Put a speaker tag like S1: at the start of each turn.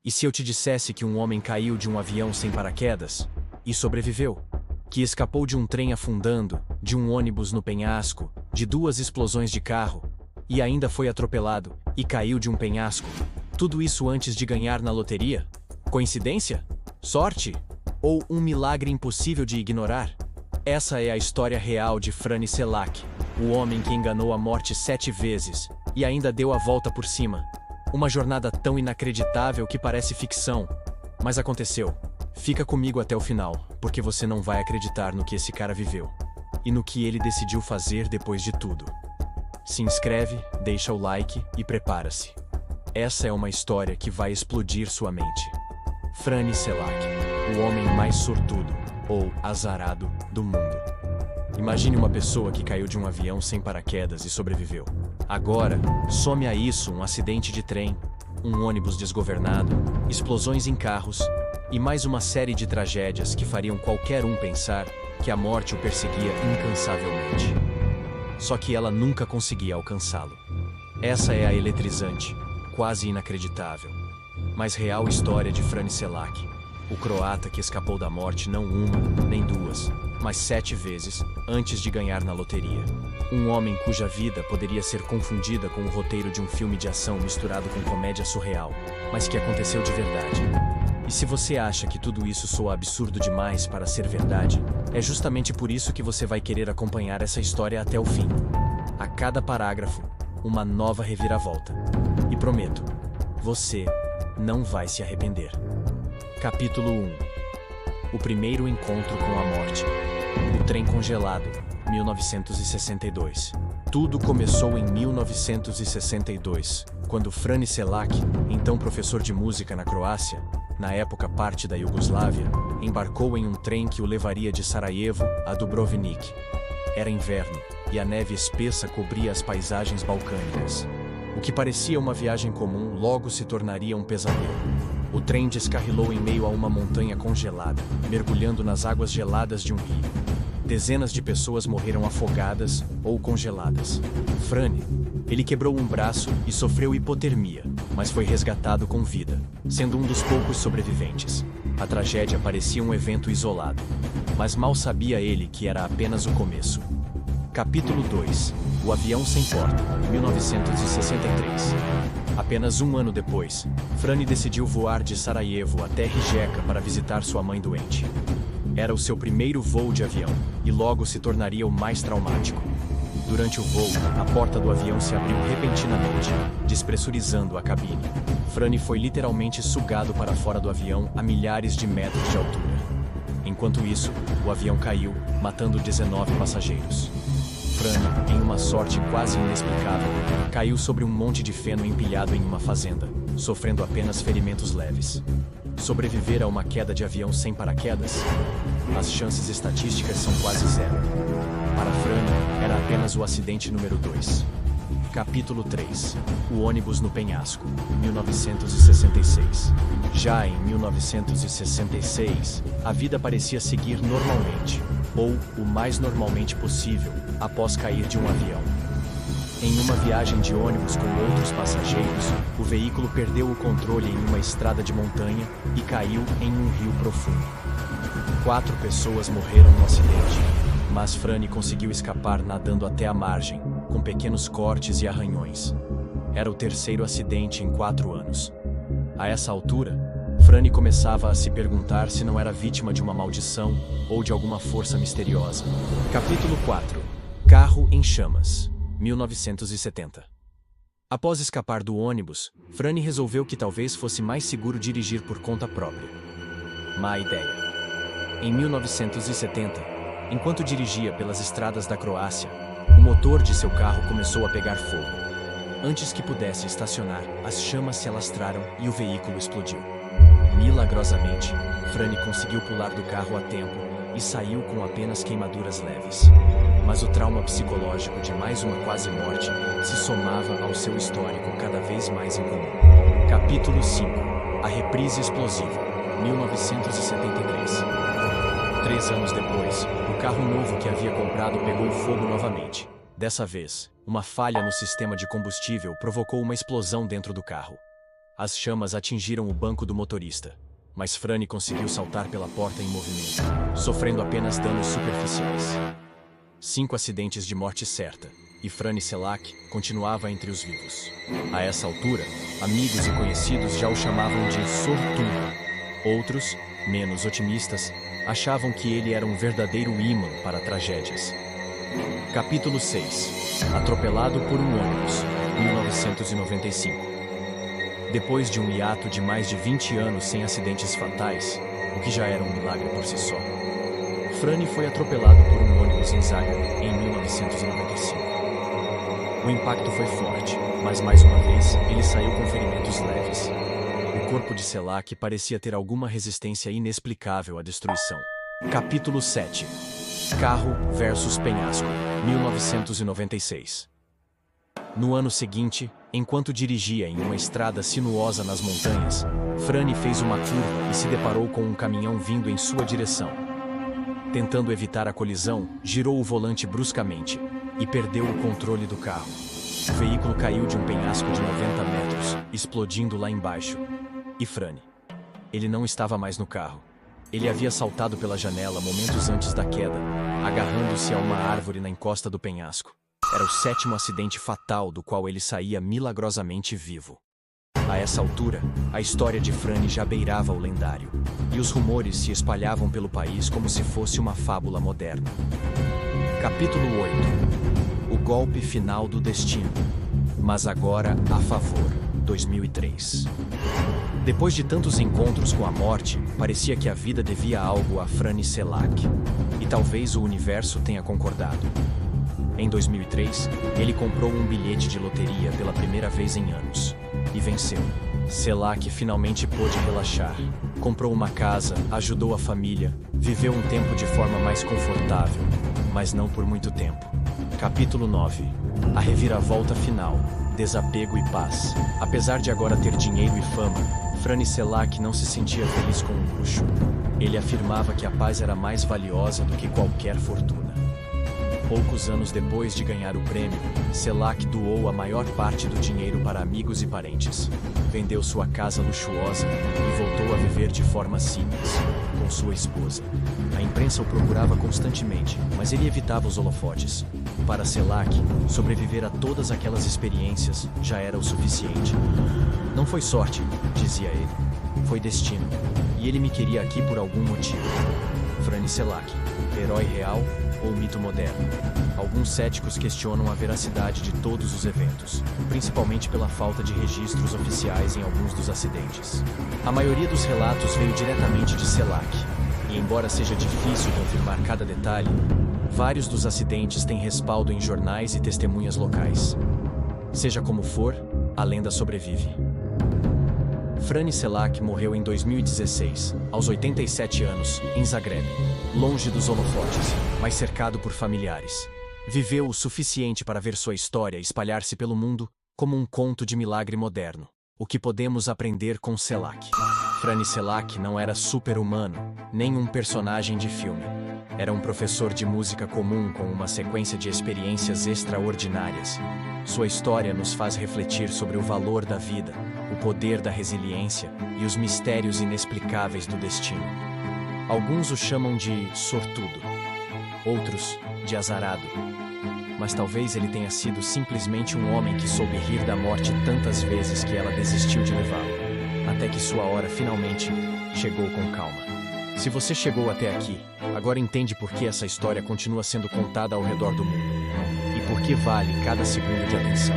S1: E se eu te dissesse que um homem caiu de um avião sem paraquedas e sobreviveu? Que escapou de um trem afundando, de um ônibus no penhasco, de 2 explosões de carro, e ainda foi atropelado e caiu de um penhasco? Tudo isso antes de ganhar na loteria? Coincidência? Sorte? Ou um milagre impossível de ignorar? Essa é a história real de Frane Selac, o homem que enganou a morte 7 vezes e ainda deu a volta por cima. Uma jornada tão inacreditável que parece ficção, mas aconteceu. Fica comigo até o final, porque você não vai acreditar no que esse cara viveu e no que ele decidiu fazer depois de tudo. Se inscreve, deixa o like e prepara-se. Essa é uma história que vai explodir sua mente. Frane Selac, o homem mais sortudo, ou azarado, do mundo. Imagine uma pessoa que caiu de um avião sem paraquedas e sobreviveu. Agora, some a isso um acidente de trem, um ônibus desgovernado, explosões em carros e mais uma série de tragédias que fariam qualquer um pensar que a morte o perseguia incansavelmente. Só que ela nunca conseguia alcançá-lo. Essa é a eletrizante, quase inacreditável, mas real história de Frane Selac, o croata que escapou da morte não uma, nem 2, mas 7 vezes antes de ganhar na loteria. Um homem cuja vida poderia ser confundida com o roteiro de um filme de ação misturado com comédia surreal, mas que aconteceu de verdade. E se você acha que tudo isso soa absurdo demais para ser verdade, é justamente por isso que você vai querer acompanhar essa história até o fim. A cada parágrafo, uma nova reviravolta. E prometo, você não vai se arrepender. Capítulo 1. O primeiro encontro com a morte. O trem congelado, 1962. Tudo começou em 1962, quando Frane Selac, então professor de música na Croácia, na época parte da Iugoslávia, embarcou em um trem que o levaria de Sarajevo a Dubrovnik. Era inverno, e a neve espessa cobria as paisagens balcânicas. O que parecia uma viagem comum logo se tornaria um pesadelo. O trem descarrilou em meio a uma montanha congelada, mergulhando nas águas geladas de um rio. Dezenas de pessoas morreram afogadas ou congeladas. Frane, ele quebrou um braço e sofreu hipotermia, mas foi resgatado com vida, sendo um dos poucos sobreviventes. A tragédia parecia um evento isolado, mas mal sabia ele que era apenas o começo. Capítulo 2. O avião sem porta, 1963. Apenas um ano depois, Frane decidiu voar de Sarajevo até Rijeka para visitar sua mãe doente. Era o seu primeiro voo de avião, e logo se tornaria o mais traumático. Durante o voo, a porta do avião se abriu repentinamente, despressurizando a cabine. Frane foi literalmente sugado para fora do avião a milhares de metros de altura. Enquanto isso, o avião caiu, matando 19 passageiros. Frane, em uma sorte quase inexplicável, caiu sobre um monte de feno empilhado em uma fazenda, sofrendo apenas ferimentos leves. Sobreviver a uma queda de avião sem paraquedas? As chances estatísticas são quase zero. Para Frane, era apenas o acidente número 2. Capítulo 3. O ônibus no penhasco, 1966. Já em 1966, a vida parecia seguir normalmente, ou o mais normalmente possível, após cair de um avião. Em uma viagem de ônibus com outros passageiros, o veículo perdeu o controle em uma estrada de montanha e caiu em um rio profundo. 4 pessoas morreram no acidente, mas Frane conseguiu escapar nadando até a margem, com pequenos cortes e arranhões. Era o 3º acidente em 4 anos. A essa altura, Frane começava a se perguntar se não era vítima de uma maldição ou de alguma força misteriosa. Capítulo 4. Carro em chamas, 1970. Após escapar do ônibus, Frane resolveu que talvez fosse mais seguro dirigir por conta própria. Má ideia. Em 1970, enquanto dirigia pelas estradas da Croácia, o motor de seu carro começou a pegar fogo. Antes que pudesse estacionar, as chamas se alastraram e o veículo explodiu. Milagrosamente, Frane conseguiu pular do carro a tempo e saiu com apenas queimaduras leves. Mas o trauma psicológico de mais uma quase morte se somava ao seu histórico cada vez mais incomum. Capítulo 5. A reprise explosiva, 1973. 3 anos depois, o carro novo que havia comprado pegou fogo novamente. Dessa vez, uma falha no sistema de combustível provocou uma explosão dentro do carro. As chamas atingiram o banco do motorista, mas Franny conseguiu saltar pela porta em movimento, sofrendo apenas danos superficiais. 5 acidentes de morte certa, e Franny Selak continuava entre os vivos. A essa altura, amigos e conhecidos já o chamavam de sortudo. Outros, menos otimistas, achavam que ele era um verdadeiro ímã para tragédias. Capítulo 6. Atropelado por um ônibus, 1995. Depois de um hiato de mais de 20 anos sem acidentes fatais, o que já era um milagre por si só, Franny foi atropelado por um ônibus em Zagreb em 1995. O impacto foi forte, mas mais uma vez ele saiu com ferimentos leves. O corpo de Selak parecia ter alguma resistência inexplicável à destruição. Capítulo 7. Carro versus penhasco, 1996. No ano seguinte, enquanto dirigia em uma estrada sinuosa nas montanhas, Franny fez uma curva e se deparou com um caminhão vindo em sua direção. Tentando evitar a colisão, girou o volante bruscamente e perdeu o controle do carro. O veículo caiu de um penhasco de 90 metros, explodindo lá embaixo. E Franny? Ele não estava mais no carro. Ele havia saltado pela janela momentos antes da queda, agarrando-se a uma árvore na encosta do penhasco. Era o 7º acidente fatal do qual ele saía milagrosamente vivo. A essa altura, a história de Franny já beirava o lendário, e os rumores se espalhavam pelo país como se fosse uma fábula moderna. Capítulo 8. O golpe final do destino. Mas agora a favor, 2003. Depois de tantos encontros com a morte, parecia que a vida devia algo a Franny Selak. E talvez o universo tenha concordado. Em 2003, ele comprou um bilhete de loteria pela primeira vez em anos. E venceu. Selak finalmente pôde relaxar. Comprou uma casa, ajudou a família, viveu um tempo de forma mais confortável, mas não por muito tempo. Capítulo 9. A reviravolta final. Desapego e paz. Apesar de agora ter dinheiro e fama, Franny Selak não se sentia feliz com o luxo. Ele afirmava que a paz era mais valiosa do que qualquer fortuna. Poucos anos depois de ganhar o prêmio, Selak doou a maior parte do dinheiro para amigos e parentes. Vendeu sua casa luxuosa e voltou a viver de forma simples, com sua esposa. A imprensa o procurava constantemente, mas ele evitava os holofotes. Para Selak, sobreviver a todas aquelas experiências já era o suficiente. Não foi sorte, dizia ele. Foi destino. E ele me queria aqui por algum motivo. Franny Selak, herói real ou mito moderno? Alguns céticos questionam a veracidade de todos os eventos, principalmente pela falta de registros oficiais em alguns dos acidentes. A maioria dos relatos veio diretamente de Selak, e embora seja difícil confirmar cada detalhe, vários dos acidentes têm respaldo em jornais e testemunhas locais. Seja como for, a lenda sobrevive. Franny Selak morreu em 2016, aos 87 anos, em Zagreb, longe dos holofotes, mas cercado por familiares. Viveu o suficiente para ver sua história espalhar-se pelo mundo como um conto de milagre moderno. O que podemos aprender com Selak? Franny Selak não era super-humano, nem um personagem de filme. Era um professor de música comum com uma sequência de experiências extraordinárias. Sua história nos faz refletir sobre o valor da vida, o poder da resiliência e os mistérios inexplicáveis do destino. Alguns o chamam de sortudo, outros de azarado. Mas talvez ele tenha sido simplesmente um homem que soube rir da morte tantas vezes que ela desistiu de levá-lo, até que sua hora finalmente chegou com calma. Se você chegou até aqui, agora entende por que essa história continua sendo contada ao redor do mundo, e por que vale cada segundo de atenção.